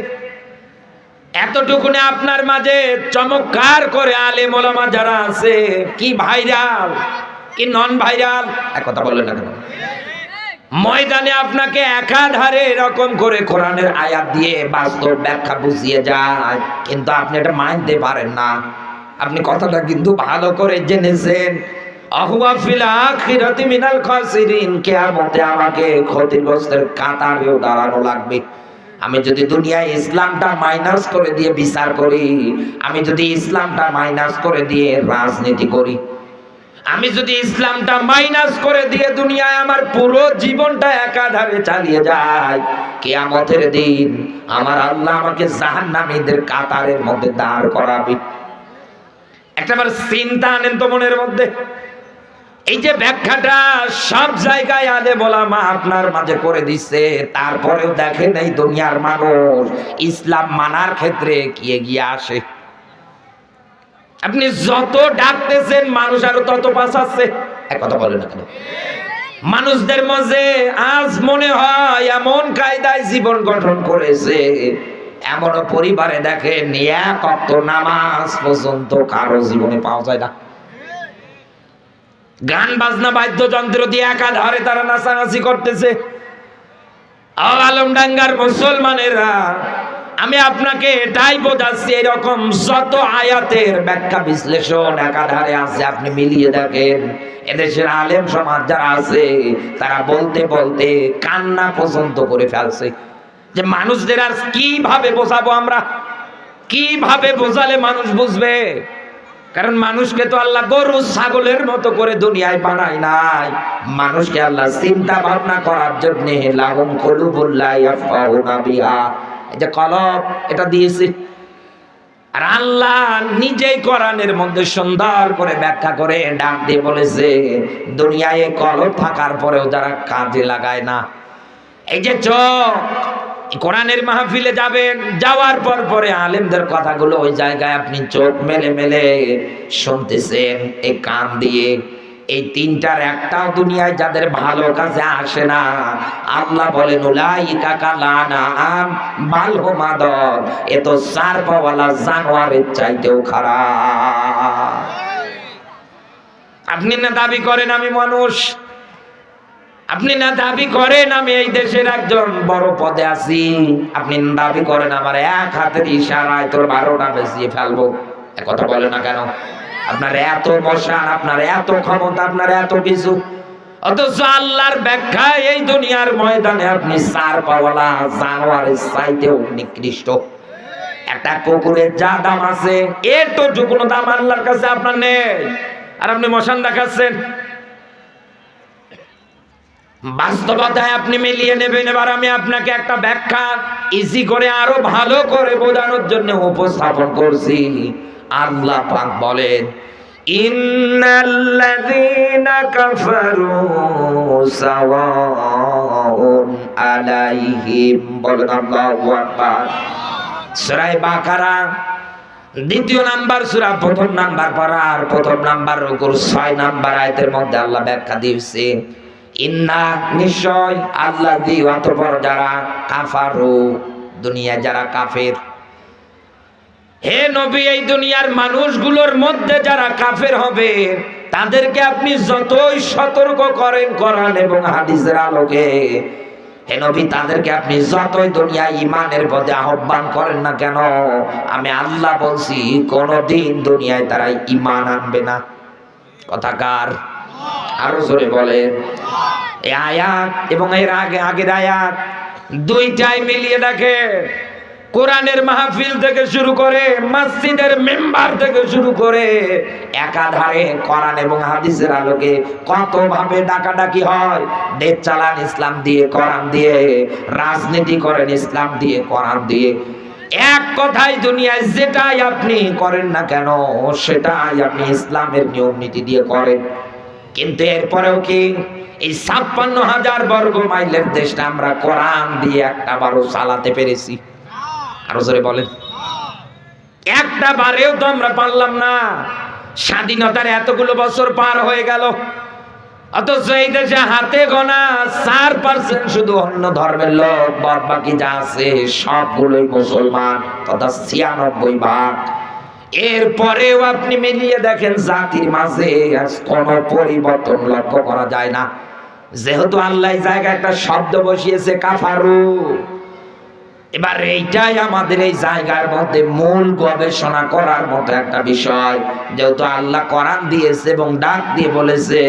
এতটুকুনে আপনার মাঝে চমৎকার করে আলেম ওলামা যারা আছে, কি ভাইরাল কি নন ভাইরাল, এক কথা বললেন না কেন? ময়দানে আপনাকে একাধারে এরকম করে কোরআনের আয়াত দিয়ে বাস্তব ব্যাখ্যা বুঝিয়ে যায়, কিন্তু আপনি এটা মানতে পারেন না। আপনি কথাটা কিন্তু ভালো করে জেনেছেন, আহুয়া ফিল আখিরাতি মিনাল খাসিরিন, কিয়ামতে আমাকে ক্ষতিগ্রস্তের কাতারেও দাঁড়ানো লাগবে। আমি যদি দুনিয়ায় ইসলামটা মাইনাস করে দিয়ে বিচার করি, আমি যদি ইসলামটা মাইনাস করে দিয়ে রাজনীতি করি, আমি যদি ইসলামটা মাইনাস করে দিয়ে দুনিয়ায় আমার পুরো জীবনটা একাধারে চালিয়ে যাই, কিয়ামতের দিন আমার আল্লাহ আমাকে জাহান্নামীদের কাতারের মধ্যে দাঁড় করাবে। একটাবার চিন্তা আনেন তো মনের মধ্যে। এই যে ব্যাখ্যাটা সব জায়গায় আলেম ওলামা আপনার মাঝে করে দিচ্ছে, তারপরেও দেখেন এই দুনিয়ার মানুষ ইসলাম মানার ক্ষেত্রে কি এগিয়ে আসে। আপনি যত ডাকতেছেন মানুষ আরো তত পাছাচ্ছে। এক কথা বলেন না কেন? মানুষদের মাঝে আজ মনে হয় এমন কায়দায় জীবন গঠন করেছে, এমন পরিবারে দেখেন এক ওয়াক্ত নামাজ পর্যন্ত কারো জীবনে পাওয়া যায় না। গান বাজনা বাদ্যযন্ত্র দিয়ে একাধারে তারা নাচানাচি করতেছে। আলমডাঙ্গার মুসলমানেরা, আমি আপনাকে এটাই বোঝাচ্ছি, এরকম যত আয়াতের ব্যাখ্যা বিশ্লেষণ একাধারে আছে, আপনি মিলিয়ে দেখেন এদেশের আলেম সমাজ যারা আছে তারা বলতে বলতে কান্না পর্যন্ত করে ফেলছে যে মানুষদের আর কিভাবে বোঝাবো আমরা, কিভাবে বোঝালে মানুষ বুঝবে। কারণ মানুষকে তো আল্লাহ গরু ছাগলের মতো করে দুনিয়ায় বানায় নাই, মানুষকে আল্লাহ চিন্তা ভাবনা করার জন্য লাহুম কুলুবুল লা ইয়াফকাহুনা বিহা, এই যে কলব এটা দিয়েছে। আর আল্লাহ নিজেই কোরআনের মধ্যে সুন্দর করে ব্যাখ্যা করে ডাক দিয়ে বলেছে, দুনিয়ায় কলব থাকার পরেও যারা কাজে লাগায় না, এই যে চোখ, কোরআনের মাহফিলে যাবেন, যাওয়ার পর পরে আলেমদের কথাগুলো ওই জায়গায় আপনি চোখ মেলে মেলে শুনতেছেন, এই কান দিয়ে এই তিনটার একটাও দুনিয়ায় যাদের ভালো কাজে আসে না, আল্লাহ বলেন উলাইকা কালানাম বাল হুম আদল, এ তো চার পাওয়ালা জানোয়ারের চাইতেও খারাপ। আপনি না দাবি করেন আমি মানুষ, আপনি না দাবি করেন আমি এই দেশের একজন বড় পদে আছি, আপনি দাবি করেন আমার এক হাতের ইশারায় তোর 12টা বেঁচিয়ে ফেলবো, কথা বলে না কেন? আপনার এত বসান, আপনার এত ক্ষমতা, আপনার এত কিছু, অথচ আল্লাহর ব্যাখ্যায় এই দুনিয়ার ময়দানে আপনি চার পাওয়ালা জানোয়ারের চাইতেও নিকৃষ্ট। একটা কুকুরের যা দাম আছে এর তো কোনো দাম আল্লাহর কাছে আপনার নেই, আর আপনি মশান দেখাচ্ছেন। বাস্তবতায় আপনি মিলিয়ে নেবেন। এবার আমি আপনাকে একটা ব্যাখ্যা ইজি করে আরো ভালো করে বোঝানোর জন্য উপস্থাপন করছি। আল্লাহ পাক বলেন ইন্নাল্লাযীনা কাফারু সাওয়াউন আলাইহিম, বলেন আল্লাহু আকবার। সূরা বাকারা 2 নাম্বার সূরা 1 নাম্বার পারার 1 নাম্বার রুকুর 6 নাম্বার আয়াতের মধ্যে আল্লাহ ব্যাখ্যা দিয়েছে ইন্না, নিশ্চয়, আল্লাযী, অতঃপর যারা, কাফারু, দুনিয়া যারা কাফের। হে নবী, এই দুনিয়ার মানুষগুলোর মধ্যে যারা কাফের হবে তাদেরকে আপনি যতই সতর্ক করেন কোরআন এবং হাদিসের আলোকে, হে নবী তাদেরকে আপনি যতই দুনিয়ায় ঈমানের পথে আহ্বান করেন না কেন, আমি আল্লাহ বলছি কোনদিন দুনিয়ায় তারা ঈমান আনবে না। কথাকার আরো জোরে বলেন। এই আয়াত এবং এর আগের আয়াত দুইটাই মিলিয়ে দেখে, কোরআনের মাহফিল থেকে শুরু করে মসজিদের মেম্বার থেকে শুরু করে একাধারে কোরআন এবং হাদিসের আলোকে কত ভাবে ডাকাডাকি হয়। দেশ চালান ইসলাম দিয়ে, কোরআন দিয়ে, রাজনীতি করেন ইসলাম দিয়ে, কোরআন দিয়ে। এক কথায় দুনিয়ায় যেটাই আপনি করেন না কেন সেটাই আপনি ইসলামের নিয়ম নীতি দিয়ে করেন। কিন্তু এরপরেও কি এই 56,000 বর্গ মাইলের দেশটা আমরা কোরআন দিয়ে একটা বারও চালাতে পেরেছি? আরো জোরে বলেন। একটা বারেও তো আমরা পারলাম না। স্বাধীনতার এতগুলো বছর পার হয়ে গেল, অথচ এই দেশে হাতে গোনা 4% শুধু অন্য ধর্মের লোক, বাদ বাকি যা আছে সবগুলোই মুসলমান, তথা 96%। এরপরেও আপনি মিলিয়ে দেখেন জাতির মাঝে কোনো পরিবর্তন লক্ষ্য করা যায় না। যেহেতু আল্লাহ জায়গায় একটা শব্দ বসিয়েছে কাফারু, এবার এইটাই আমাদের এই জায়গার মধ্যে মূল গবেষণা করার মতো একটা বিষয়। যেহেতু আল্লাহ কোরআন দিয়েছে এবং ডাক দিয়ে বলেছে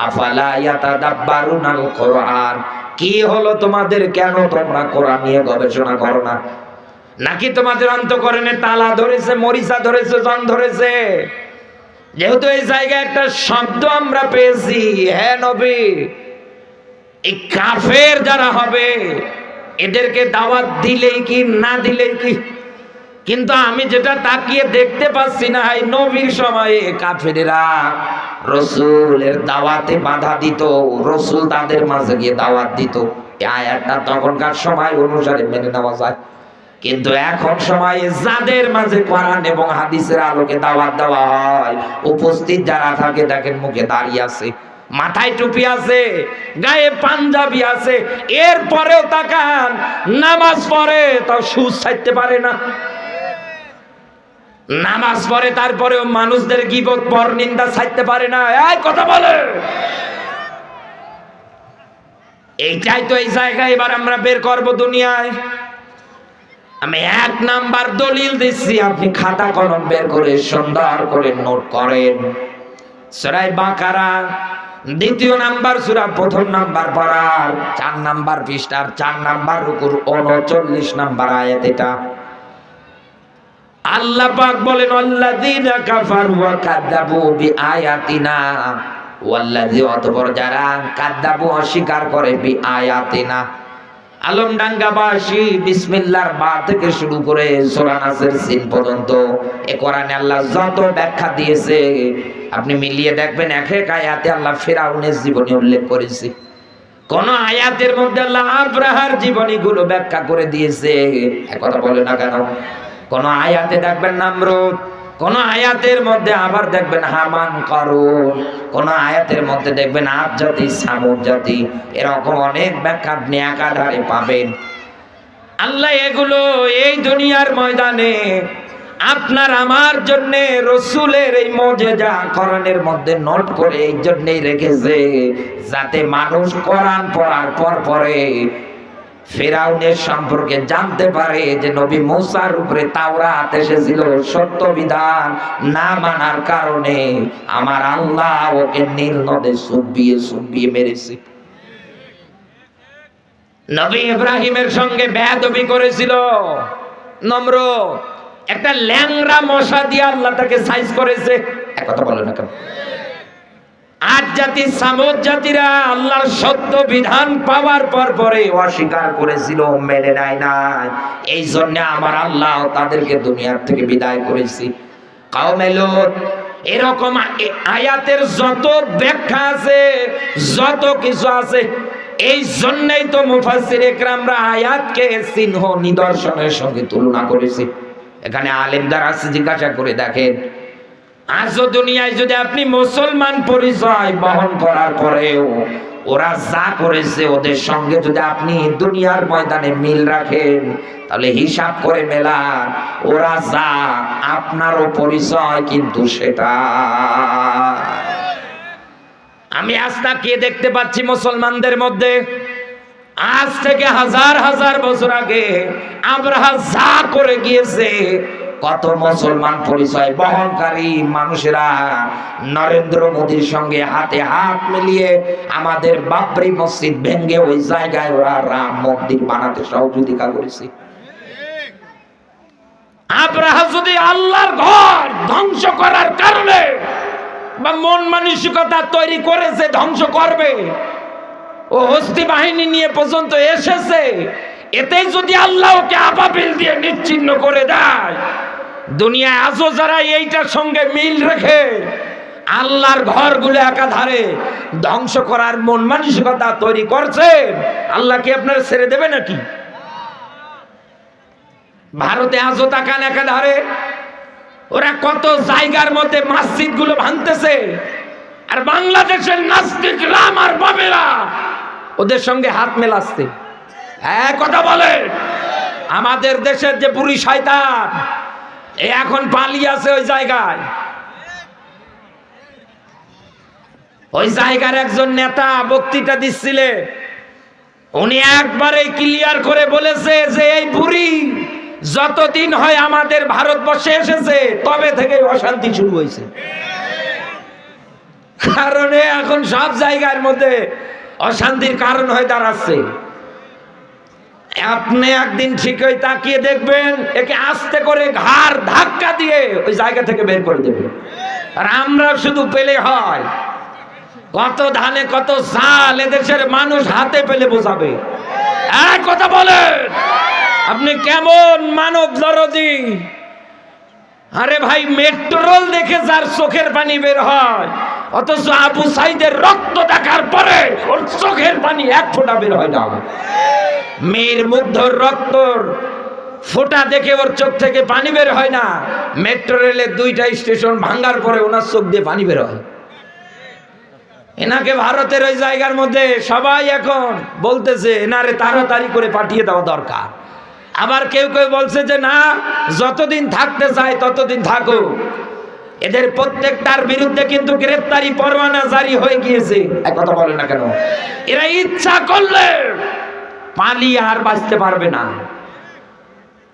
আফালা ইয়াতাদাব্বারুনাল কোরআন, কি হলো তোমাদের, কেন তোমরা কোরআন নিয়ে গবেষণা করো না? নাকি তোমাদের অন্তঃকরণে তালা ধরেছে, মরিচা ধরেছে, জন ধরেছে? যেহেতু এই জায়গায় একটা শব্দ আমরা পেয়েছি, হ্যাঁ নবী, এই কাফের যারা হবে এদেরকে দাওয়াত দিলেই কি না দিলেই কি? কিন্তু আমি যেটা তাকিয়ে দেখতে পাচ্ছি না, এই নবীর সময়ে কাফেরেরা রাসূলের দাওয়াতে বাধা দিত, রাসূল তাদের মাঝে গিয়ে দাওয়াত দিত। এই আয়াতটা তখনকার সময় অনুসারে মেনে নেওয়া যায়। কিন্তু এখন সময়ে যাদের মাঝে কোরআন এবং হাদিসের আলোকে দাওয়াত দেওয়া হয়, উপস্থিত যারা থাকে দেখেন মুখে দাঁড়িয়ে আছে, মাথায় টুপি আছে, গায়ে পাঞ্জাবি আছে, এরপরেও তাকান নামাজ পড়ে তাও সুদ ছাড়তে পারে না। নামাজ পড়ে তারপরেও মানুষদের গীবত পরনিন্দা ছাড়তে পারে না। এই কথা বলে, এইটাই তো এই জায়গায় এবার আমরা বের করব দুনিয়ায়। আমি 1 নাম্বার দলিল দিচ্ছি, আপনি খাতা কলম বের করে সুন্দর করে নোট করেন। সূরা বাকারা 2 নাম্বার সূরা 1 নাম্বার পারার 4 নাম্বার পৃষ্ঠার 4 নাম্বার রুকুর 39 নাম্বার আয়াত। এটা আল্লাহ পাক বলেন আল্লাযীনা কাফারু ওয়া কাযাবু বিআয়াতিনা, ওয়াল্লাযী, অতঃপর যারা কাযাবু অস্বীকার করে বিআয়াতিনা। আলমডাঙ্গাবাসী বিসমিল্লাহর বা থেকে শুরু করে সূরা নাসের সিন পর্যন্ত এ কোরআনে আল্লাহ যত ব্যাখ্যা দিয়েছে আপনি মিলিয়ে দেখবেন, এক এক আয়াতে আল্লাহ ফিরআউনের জীবনী উল্লেখ করেছে। কোন আয়াতের মধ্যে আল্লাহ আব্রাহার জীবনীগুলো ব্যাখ্যা করে দিয়েছে, কথা বলে না কেন? কোন আয়াতে দেখবেন নামরুদ, কোন আয়াতের মধ্যে আবার দেখবেন হামান করুন, কোন আয়াতের মধ্যে দেখবেন আদ জাতি সামুদ জাতি, এরকম অনেক ব্যাখ্যা আপনি একাধারে পাবেন। আল্লাহ এগুলো এই দুনিয়ার ময়দানে আপনার আমার জন্য রসুলের এই মুজিজা কোরআনের মধ্যে নোট করে এই জন্যই রেখেছে, যাতে মানুষ কোরআন পড়ার পর পরে ফিরাউনের সম্পর্কে জানতে পারে যে নবী মুসার উপরে তাওরাত এসেছিল, সত্য বিধান না মানার কারণে আমার আল্লাহ ওকে নীল নদে চুবিয়ে চুবিয়ে মেরেছে। নবী ইব্রাহিমের সঙ্গে বেয়াদবি করেছিল নমরুদ, একটা ল্যাংড়া মশা দিয়ে আল্লাহ তাকে সাইজ করেছে। এক কথা বলে না কেন? আদ জাতি সামুদ জাতিরা আল্লাহর সত্য বিধান পাওয়ার পর পরে অস্বীকার করেছিল, মেনে নেয় নাই। এই জন্য আমার আল্লাহ তাদেরকে দুনিয়ার থেকে বিদায় করেছি। কওমে লূত, এরকম আয়াতের যত ব্যাখ্যা আছে, যত কিছু আছে, এই জন্যই তো মুফাসসির ইকরামরা আয়াতকে চিহ্ন নিদর্শনের সঙ্গে তুলনা করেছে। এখানে আলেমদার আছে, জিজ্ঞাসা করে দেখেন, আজও দুনিয়ায় যদি আপনি মুসলমান পরিচয় বহন করার পরেও ওরা যা করেছে ওদের সঙ্গে যদি আপনি দুনিয়ার ময়দানে মিল রাখেন, তাহলে হিসাব করে মেলান, ওরা যা আপনারও পরিচয় কিন্তু সেটা। আমি আজ তাকিয়ে দেখতে পাচ্ছি মুসলমানদের মধ্যে আজ থেকে হাজার হাজার বছর আগে আব্রাহা যা করে গিয়েছে, কত মুসলমান পরিচয় বহনকারী মানুষেরা নরেন্দ্র মোদীর সঙ্গে হাতে হাত মিলিয়ে আমাদের বাবরি মসজিদ ভেঙে ওই জায়গায় ওরা রাম মন্দির বানাতে সহযোগিতা করেছে। আব্রাহা যদি আল্লাহর ঘর ধ্বংস করার কারণে বা মন মানসিকতা তৈরি করেছে ধ্বংস করবে, ও হস্তি বাহিনী নিয়ে পর্যন্ত এসেছে, এতেই যদি আল্লাহ ওকে আবাবিল দিয়ে নিচ্ছিন্ন করে দেয়, দুনিয়ায় আজও যারা এইটার সঙ্গে মিল রেখে আল্লাহর ঘরগুলো একাধারে ধ্বংস করার মন মানসিকতা তৈরি করছে, আল্লাহ কি আপনারা ছেড়ে দেবে নাকি? ভারতে আজও তাকান একাধারে ওরা কত জায়গার মধ্যে মসজিদ গুলো ভাঙতেছে, আর বাংলাদেশের নাস্তিক রাম আর বাবেরা ওদের সঙ্গে হাত মেলাচ্ছে। হ্যাঁ, কথা বলে। আমাদের দেশের যে বুড়ি শয়তান এখন পালিয়ে আছে ওই জায়গায়, ওই জায়গার একজন নেতা বক্তৃতা দিচ্ছিলেন, উনি একবারে ক্লিয়ার করে বলেছে যে এই বুড়ি যতদিন হয় আমাদের ভারতবর্ষে এসেছে তবে থেকে অশান্তি শুরু হয়েছে। কারণে এখন সব জায়গার মধ্যে অশান্তির কারণ হয়ে দাঁড়াচ্ছে। আপনি একদিন ঠিকই তাকিয়ে দেখবেন, একে আস্তে করে ঘাড় ধাক্কা দিয়ে ওই জায়গা থেকে বের করে দেবে। আর আমরা শুধু পেলে হয়, কত ধানে কত চাল এদেশের মানুষ হাতে পেলে বোঝাবে। এক কথা বলেন, আপনি কেমন মানব দরদি? আরে ভাই, মেট্রোল দেখে যার চোখের পানি বের হয়, অথচ আবু সাইদের রক্ত দেখার পরে ওর চোখের পানি এক ফোঁটা বের হয় না। মেয়ের মুগ্ধর রক্তর ফোঁটা দেখে ওর চোখ থেকে পানি বের হয় না, মেট্রো রেলের 2টা স্টেশন ভাঙার পরে ওনার চোখ দিয়ে পানি বের হয়। এনাকে ভারতের ওই জায়গার মধ্যে সবাই এখন বলতেছে এনারে তাড়াতাড়ি করে পাঠিয়ে দেওয়া দরকার। আবার কেউ কেউ বলছে যে না, যতদিন থাকতে চায় ততদিন থাকুক। এদের প্রত্যেকটার বিরুদ্ধে কিন্তু গ্রেফতারি পরোয়ানা জারি হয়ে গিয়েছে। এক কথা বলে না কেন? এরা ইচ্ছা করলে পালিয়ে আর বাঁচতে পারবে না।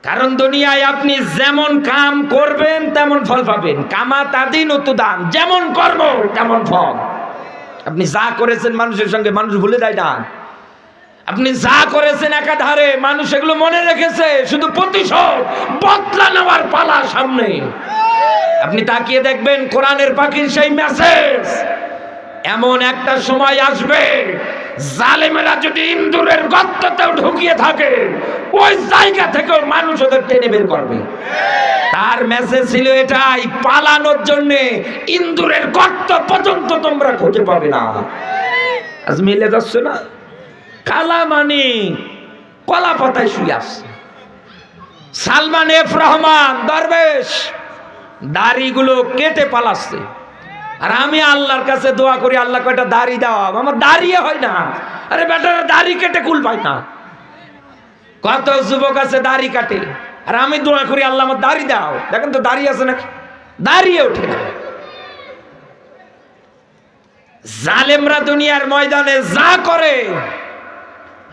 কারণ দুনিয়ায় আপনি যেমন কাম করবেন তেমন ফল পাবেন। কামা তাদিন উতুদান, যেমন কর্ম তেমন ফল। আপনি যা করেছেন মানুষের সঙ্গে মানুষ ভুলে যায় না। আপনি যা করেছেন একাধারে মানুষ এগুলো মনে রেখেছে, শুধু প্রতিশোধ বদলা নেওয়ার পালা সামনে। আপনি তাকিয়ে দেখবেন কোরআনের পাখির সেই মেসেজ, এমন একটা সময় আসবে জালেমেরা যদি ইন্দুরের গর্ততেও ঢুকিয়ে থাকে ওই জায়গা থেকেও মানুষ ওদের টেনে বের করবে। তার মেসেজ ছিল এটাই, পালানোর জন্য ইন্দুরের গর্ত পর্যন্ত তোমরা খুঁজে পাবে না। আজ মিলে যাচ্ছে না, কালামানি কলা পাতায় শুয়ে আসছে। সালমান এফ রহমান দরবেশ দাড়িগুলো কেটে পালাচ্ছে। আর আমি আল্লাহর কাছে দোয়া করি, আল্লাহ কয়টা দাড়ি দাও, আমার দাড়িয়ে হয় না। আরে বেটারা দাড়ি কেটে কুল পায় না। কত যুবক আছে দাড়ি কাটে, আর আমি দোয়া করি আল্লাহ আমার দাড়ি দাও। দেখেন তো দাড়ি আছে নাকি, দাঁড়িয়ে ওঠে না। জালেমরা দুনিয়ার ময়দানে যা করে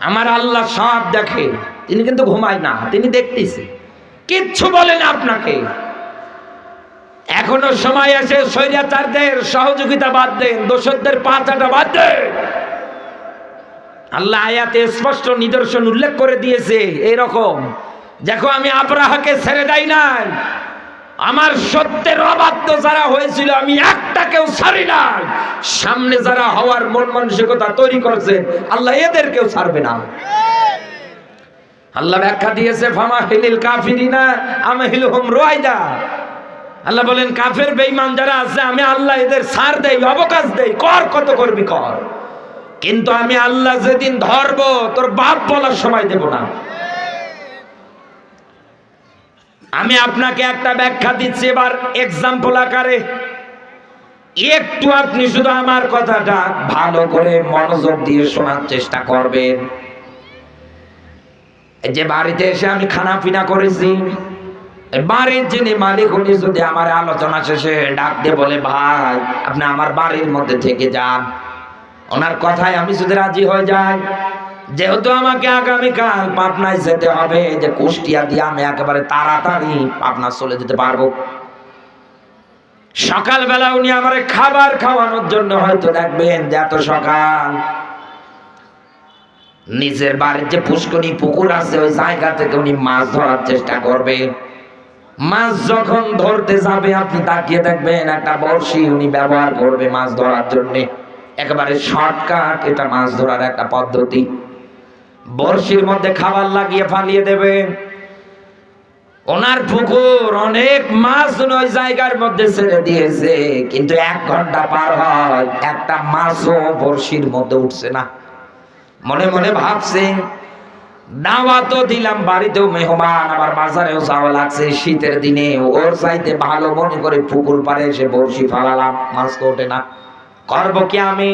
আমার আল্লাহ সব দেখে। তিনি কিন্তু ঘুমায় না, তিনি দেখতেছে, কিচ্ছু বলেন আপনাকে। এখনো সময় আছে, স্বৈরাচারদের সহযোগিতা বাদ দেন, দোষরদের পাঁচাটা বাদ দেন। আল্লাহ আয়াতে স্পষ্ট নিদর্শন উল্লেখ করে দিয়েছে এরকম, দেখো আমি আব্রাহাকে ছেড়ে দেই নাই, আমার সত্যের অবাধ্য যারা হয়েছিল আমি একটাকেও ছাড়ি নাই। সামনে যারা হওয়ার মন মানসিকতা তৈরি করছে আল্লাহ এদেরকেও ছাড়বে না। আল্লাহ ব্যাখ্যা দিয়েছে ফামাহিলিল কাফিরিনা আমহিলহুম রুয়াইদা। আল্লাহ বলেন কাফের বেঈমান যারা আছে আমি আল্লাহ এদের ছাড় দেই, অবকাশ দেই, কর কত করবি কর, কিন্তু আমি আল্লাহ যেদিন ধরবো তোর বাপ বলার সময় দেব না। আমি আপনাকে একটা ব্যাখ্যা দিচ্ছি এবার এক্সাম্পল আকারে, একটু আপনি শুধু আমার কথাটা ভালো করে মনোযোগ দিয়ে শোনার চেষ্টা করবেন। এই যে বাড়িতে এসে আমি খানা পিনা করেছি, বাড়ির যিনি মালিক উনি যদি আমার আলোচনা শেষে ডাক দিয়ে বলে ভাই আপনি আমার বাড়ির মধ্যে থেকে যান, ওনার কথায় আমি যদি রাজি হয়ে যাই, যেহেতু আমাকে আগামীকাল পাবনায় যেতে হবে, যে কুষ্টিয়া দিয়ে আমি একেবারে তাড়াতাড়ি পাবনা চলে যেতে পারবো, সকালবেলা উনি আমার খাবার খাওয়ানোর জন্য হয়তো দেখবেন যে এত সকাল নিজের বাড়ির যে পুষ্করী পুকুর আছে ওই জায়গা থেকে উনি মাছ ধরার চেষ্টা করবে। মাছ যখন ধরতে যাবে আপনি তাকিয়ে দেখবেন একটা বড়শি উনি ব্যবহার করবে মাছ ধরার জন্য, একেবারে শর্টকাট, এটা মাছ ধরার একটা পদ্ধতি। বড়শির মধ্যে খাবার লাগিয়ে ফালিয়ে দেবে। ওনার পুকুর অনেক মাছ ওই জায়গার মধ্যে ছেড়ে দিয়েছে, কিন্তু 1 ঘন্টা পার হয় একটা মাছও বড়শির মধ্যে উঠছে না। মনে মনে ভাবছে দাওয়াতও দিলাম, বাড়িতেও মেহমান, আবার বাজারেও যাওয়া লাগছে শীতের দিনে, ওর চাইতে ভালো মনে করে পুকুর পাড়ে এসে বড়শি ফালালাম, মাছ তো ওঠে না, করবো কি আমি?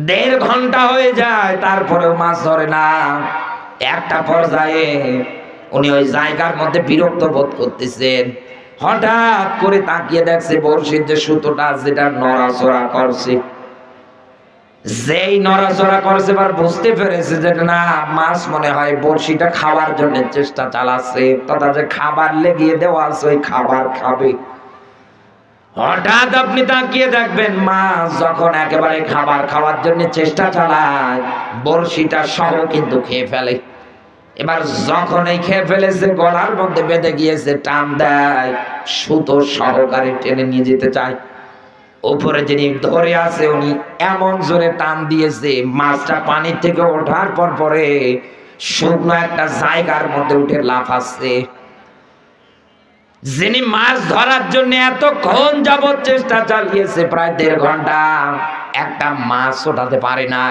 1.5 ঘন্টা হয়ে যায় তারপরেও মাছ ধরে না। একটা পর্যায়ে উনি ওই জায়গার মধ্যে বিরক্ত বোধ করতেছেন, হঠাৎ করে তাকিয়ে দেখছে বড়শির যে সুতোটা যেটা নড়াচড়া করছে, যেই নড়াচড়া করছে এবার বুঝতে পেরেছে যে না মাছ মনে হয় বড়শিটা খাওয়ার জন্য চেষ্টা চালাচ্ছে, তথা যে খাবার লেগিয়ে দেওয়া আছে ওই খাবার খাবে। হঠাৎ আপনি তাকিয়ে দেখবেন মাছ যখন একেবারে খাবার খাওয়ার জন্য চেষ্টা চালায় বড়শিটা সহ কিন্তু খেয়ে ফেলে। এবার যখন এই খেয়ে ফেলেছে গলার মধ্যে বেঁধে গিয়েছে, টান দেয়, সুতো সহকারে টেনে নিয়ে যেতে চায়। উপরে যিনি ধরে আছে উনি এমন জোরে টান দিয়েছে মাছটা পানির থেকে ওঠার পরে শুকনো একটা জায়গার মধ্যে উঠে লাফাচ্ছে। যিনি মাছ ধরার জন্য এতক্ষণ যাবত চেষ্টা চালিয়েছে প্রায় 1.5 ঘন্টা, একটা মাছ ওঠাতে পারে না।